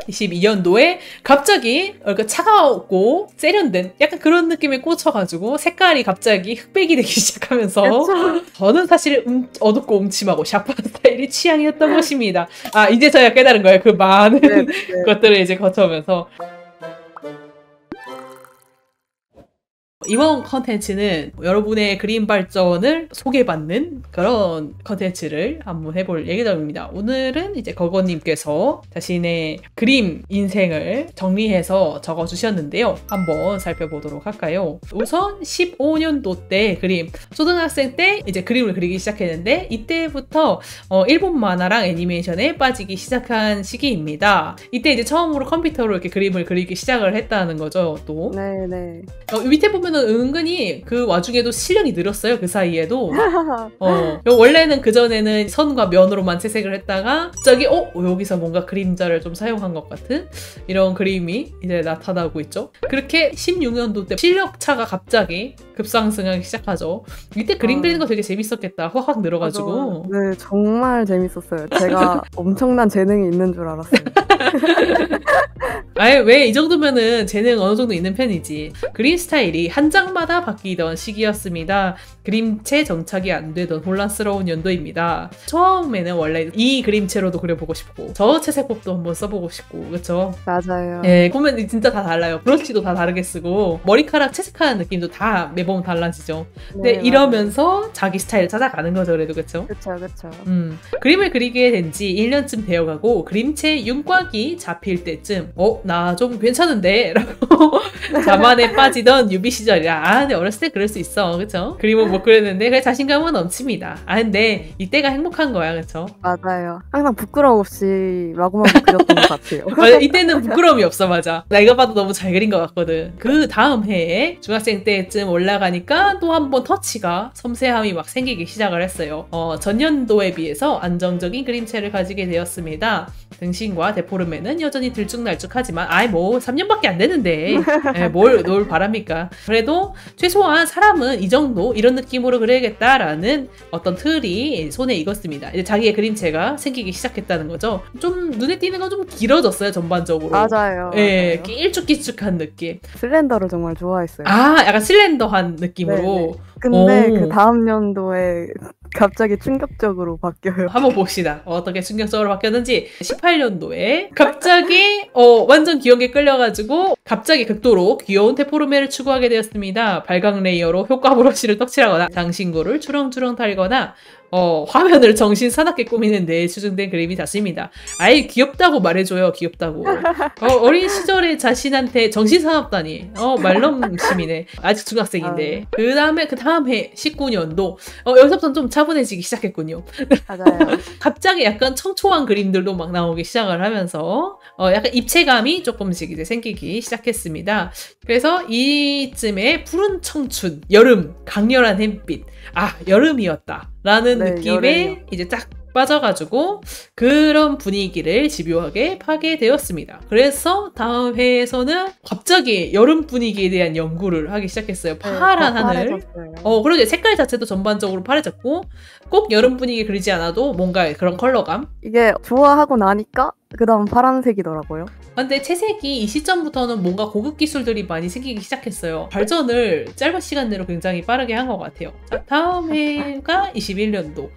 2022년도에 갑자기 차가웠고 세련된 약간 그런 느낌에 꽂혀가지고 색깔이 갑자기 흑백이 되기 시작하면서 그쵸? 저는 사실 어둡고 음침하고 샤프한 스타일이 취향이었던 것입니다. 아, 이제 저야 깨달은 거예요. 그 많은 네. 것들을 이제 거쳐오면서. 이번 컨텐츠는 여러분의 그림 발전을 소개받는 그런 컨텐츠를 한번 해볼 예정입니다. 오늘은 이제 거거님께서 자신의 그림 인생을 정리해서 적어주셨는데요. 한번 살펴보도록 할까요? 우선 15년도 때 그림, 초등학생 때 이제 그림을 그리기 시작했는데 이때부터 일본 만화랑 애니메이션에 빠지기 시작한 시기입니다. 이때 이제 처음으로 컴퓨터로 이렇게 그림을 그리기 시작을 했다는 거죠, 또. 네네. 밑에 보면은 은근히 그 와중에도 실력이 늘었어요. 그 사이에도. 원래는 그전에는 선과 면으로만 채색을 했다가 갑자기 여기서 뭔가 그림자를 좀 사용한 것 같은 이런 그림이 이제 나타나고 있죠. 그렇게 16년도 때 실력차가 갑자기 급상승하기 시작하죠. 이때 그림 그리는 거 되게 재밌었겠다. 확 늘어가지고. 네, 정말 재밌었어요. 제가 엄청난 재능이 있는 줄 알았어요. 아예 왜 이 정도면은 재능 어느 정도 있는 편이지. 그림 스타일이 한 장마다 바뀌던 시기였습니다. 그림체 정착이 안 되던 혼란스러운 연도입니다. 처음에는 원래 이 그림체로도 그려보고 싶고 저 채색법도 한번 써보고 싶고 그쵸? 맞아요. 예, 보면 진짜 다 달라요. 브러쉬도 다 다르게 쓰고 머리카락 채색하는 느낌도 다 매번 달라지죠. 근데 네, 이러면서 자기 스타일을 찾아가는 거죠. 그래도 그쵸? 그쵸, 그쵸. 그림을 그리게 된 지 1년쯤 되어가고 그림체 윤곽이 잡힐 때쯤 나 좀 괜찮은데? 라고 자만에 빠지던 유비 시절이라 근데 어렸을 때 그럴 수 있어. 그쵸? 그림은 못 그렸는데 그래 자신감은 넘칩니다. 근데 이때가 행복한 거야. 그쵸? 맞아요. 항상 부끄러움 없이 마구마구 그렸던 것 같아요. 맞아, 이때는 부끄러움이 없어. 맞아. 나 이거 봐도 너무 잘 그린 것 같거든. 그 다음 해에 중학생 때쯤 올라가니까 또 한 번 터치가 섬세함이 막 생기기 시작을 했어요. 전년도에 비해서 안정적인 그림체를 가지게 되었습니다. 등신과 데포르메는 여전히 들쭉날쭉하지만 3년밖에 안 되는데 뭘 바랍니까? 그래도 최소한 사람은 이 정도 이런 느낌으로 그려야겠다라는 어떤 틀이 손에 익었습니다. 이제 자기의 그림체가 생기기 시작했다는 거죠. 좀 눈에 띄는 건 좀 길어졌어요. 전반적으로. 맞아요. 예, 맞아요. 길쭉길쭉한 느낌. 슬렌더를 정말 좋아했어요. 약간 슬렌더한 느낌으로. 네네. 근데 그 다음 연도에 갑자기 충격적으로 바뀌어요. 한번 봅시다. 어떻게 충격적으로 바뀌었는지. 18년도에 갑자기 완전 귀여운 게 끌려가지고 갑자기 극도로 귀여운 데포르메를 추구하게 되었습니다. 발광 레이어로 효과 브러쉬를 떡칠하거나 장신구를 주렁주렁 달거나 화면을 정신사납게 꾸미는 데 수준된 그림이 닿습니다. 아예 귀엽다고 말해줘요. 귀엽다고. 어린 시절에 자신한테 정신사납다니. 말넘심이네. 아직 중학생인데. 그 다음 해 19년도 여기서부터는 좀 차분해지기 시작했군요. 맞아요. 갑자기 약간 청초한 그림들도 막 나오기 시작을 하면서 약간 입체감이 조금씩 이제 생기기 시작했습니다. 그래서 이쯤에 푸른 청춘, 여름, 강렬한 햇빛, 여름이었다 라는 느낌에 여름이요. 이제 딱 빠져가지고 그런 분위기를 집요하게 파게 되었습니다. 그래서 다음 회에서는 갑자기 여름 분위기에 대한 연구를 하기 시작했어요. 파란 하늘. 그러게 색깔 자체도 전반적으로 파래졌고 꼭 여름 분위기 그리지 않아도 뭔가 그런 컬러감. 이게 좋아하고 나니까 그 다음 파란색이더라고요. 근데 채색이 이 시점부터는 뭔가 고급 기술들이 많이 생기기 시작했어요. 발전을 짧은 시간 내로 굉장히 빠르게 한 것 같아요. 자, 다음 해가 21년도.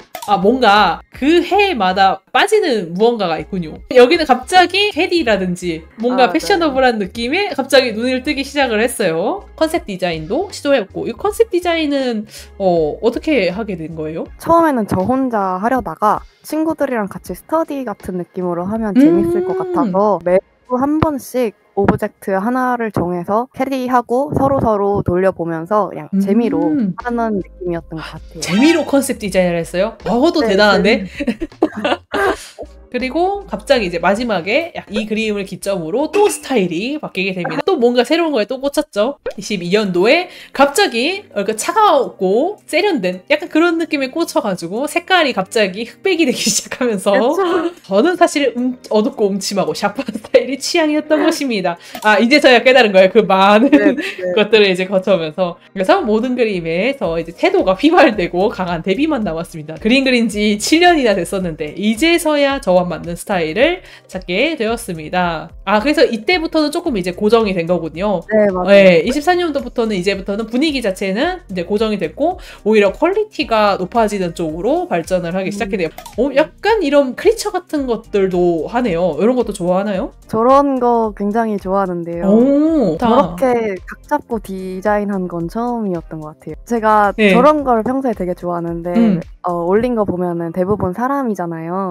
뭔가 그 해마다 빠지는 무언가가 있군요. 여기는 갑자기 캐디라든지 뭔가 패셔너블한 느낌에 갑자기 눈을 뜨기 시작을 했어요. 컨셉 디자인도 시도해봤고 이 컨셉 디자인은 어떻게 하게 된 거예요? 처음에는 저 혼자 하려다가 친구들이랑 같이 스터디 같은 느낌으로 하면 재밌을 것 같아서 매주 한 번씩 오브젝트 하나를 정해서 캐리하고 서로 돌려보면서 그냥 재미로 하는 느낌이었던 것 같아요. 재미로 컨셉 디자인을 했어요? 그것도 대단한데? 그리고 갑자기 이제 마지막에 이 그림을 기점으로 또 스타일이 바뀌게 됩니다. 또 또 뭔가 새로운 거에 또 꽂혔죠. 22년도에 갑자기 차가웠고 세련된 약간 그런 느낌에 꽂혀가지고 색깔이 갑자기 흑백이 되기 시작하면서 저는 사실 어둡고 음침하고 샤프한 스타일이 취향이었던 것입니다. 아, 이제서야 깨달은 거예요. 그 많은 것들을 이제 거쳐오면서. 그래서 모든 그림에서 이제 태도가 휘발되고 강한 대비만 남았습니다. 그림 그린 지 7년이나 됐었는데 이제서야 저와 맞는 스타일을 찾게 되었습니다. 아, 그래서 이때부터는 조금 이제 고정이 된 거군요. 네, 맞아요. 네, 24년도부터는 이제부터는 분위기 자체는 이제 고정이 됐고 오히려 퀄리티가 높아지는 쪽으로 발전을 하기 시작했네요. 약간 이런 크리처 같은 것들도 하네요. 이런 것도 좋아하나요? 저런 거 굉장히 좋아하는데요. 오, 저렇게 각 잡고 디자인한 건 처음이었던 것 같아요. 제가 네. 저런 걸 평소에 되게 좋아하는데 올린 거 보면은 대부분 사람이잖아요.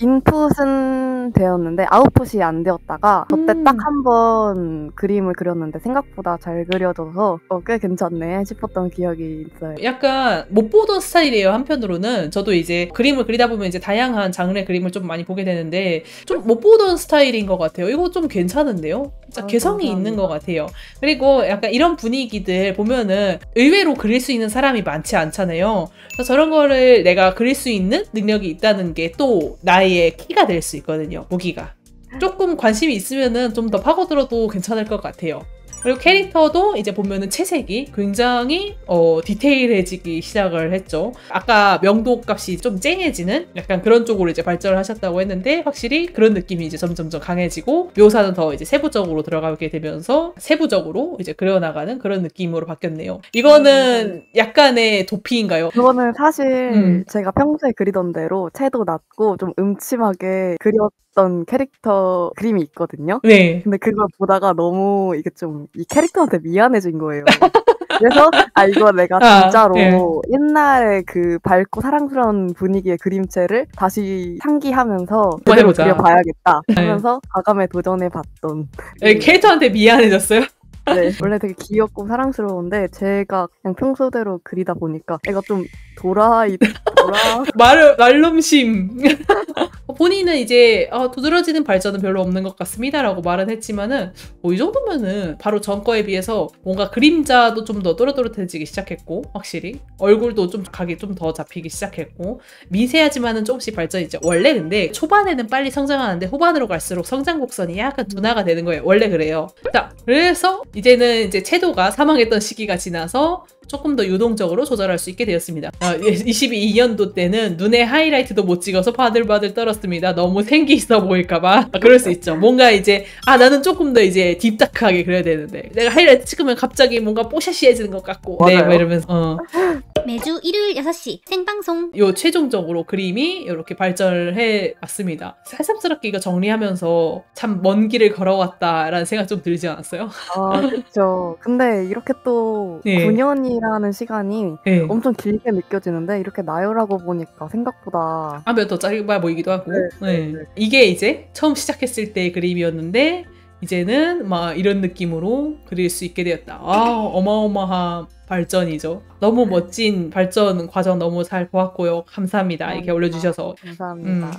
인풋은 되었는데 아웃풋이 안 되었다가 그때 딱 한 번 그림을 그렸는데 생각보다 잘 그려져서 꽤 괜찮네 싶었던 기억이 있어요. 약간 못 보던 스타일이에요. 한편으로는 저도 이제 그림을 그리다 보면 이제 다양한 장르의 그림을 좀 많이 보게 되는데 좀 못 보던 스타일인 것 같아요. 이거 좀 괜찮은데요? 진짜 개성이 감사합니다. 있는 것 같아요. 그리고 약간 이런 분위기들 보면은 의외로 그릴 수 있는 사람이 많지 않잖아요. 그래서 저런 거를 내가 그릴 수 있는 능력이 있다는 게 또 나의 키가 될 수 있거든요. 무기가. 조금 관심이 있으면은 좀 더 파고들어도 괜찮을 것 같아요. 그리고 캐릭터도 이제 보면은 채색이 굉장히 디테일해지기 시작을 했죠. 아까 명도 값이 좀 쨍해지는 약간 그런 쪽으로 이제 발전을 하셨다고 했는데 확실히 그런 느낌이 이제 점점점 강해지고 묘사는 더 이제 세부적으로 들어가게 되면서 세부적으로 이제 그려나가는 그런 느낌으로 바뀌었네요. 이거는 약간의 도피인가요? 그거는 사실 제가 평소에 그리던 대로 채도 낮고 좀 음침하게 그렸던 캐릭터 그림이 있거든요. 네. 근데 그걸 보다가 너무 이게 좀 이 캐릭터한테 미안해진 거예요. 그래서 이거 내가 진짜로 네. 옛날에 그 밝고 사랑스러운 분위기의 그림체를 다시 상기하면서 그대로 해보자. 그려봐야겠다 하면서 과감에 도전해봤던. 캐릭터한테 미안해졌어요? 네, 원래 되게 귀엽고 사랑스러운데 제가 그냥 평소대로 그리다 보니까 애가 좀 말넘심. 본인은 이제 두드러지는 발전은 별로 없는 것 같습니다 라고 말은 했지만은 이 정도면은 바로 전 거에 비해서 뭔가 그림자도 좀 더 또렷또렷해지기 시작했고 확실히 얼굴도 좀 각이 좀 더 잡히기 시작했고 미세하지만은 조금씩 발전이 있죠. 원래 근데 초반에는 빨리 성장하는데 후반으로 갈수록 성장 곡선이 약간 둔화가 되는 거예요. 원래 그래요. 자, 그래서 이제는 이제 채도가 사망했던 시기가 지나서 조금 더 유동적으로 조절할 수 있게 되었습니다. 22년도 때는 눈에 하이라이트도 못 찍어서 바들바들 떨었습니다. 너무 생기 있어 보일까봐. 그럴 수 있죠. 뭔가 이제 나는 조금 더 이제 딥다크하게 그려야 되는데 내가 하이라이트 찍으면 갑자기 뭔가 뽀샤시해지는 것 같고 맞아요. 네, 뭐 이러면서 매주 일요일 6시 생방송. 요 최종적으로 그림이 이렇게 발전을 해왔습니다. 새삼스럽게 이거 정리하면서 참 먼 길을 걸어왔다라는 생각 좀 들지 않았어요? 그렇죠. 근데 이렇게 또 네. 9년이라는 시간이 네. 엄청 길게 느껴지는데 이렇게 나열하고 보니까 생각보다 하면 더 짧아 보이기도 하고 네. 이게 이제 처음 시작했을 때의 그림이었는데 이제는 막 이런 느낌으로 그릴 수 있게 되었다. 어마어마한 발전이죠. 너무 멋진 발전 과정 너무 잘 보았고요. 감사합니다. 이렇게 올려주셔서. 감사합니다.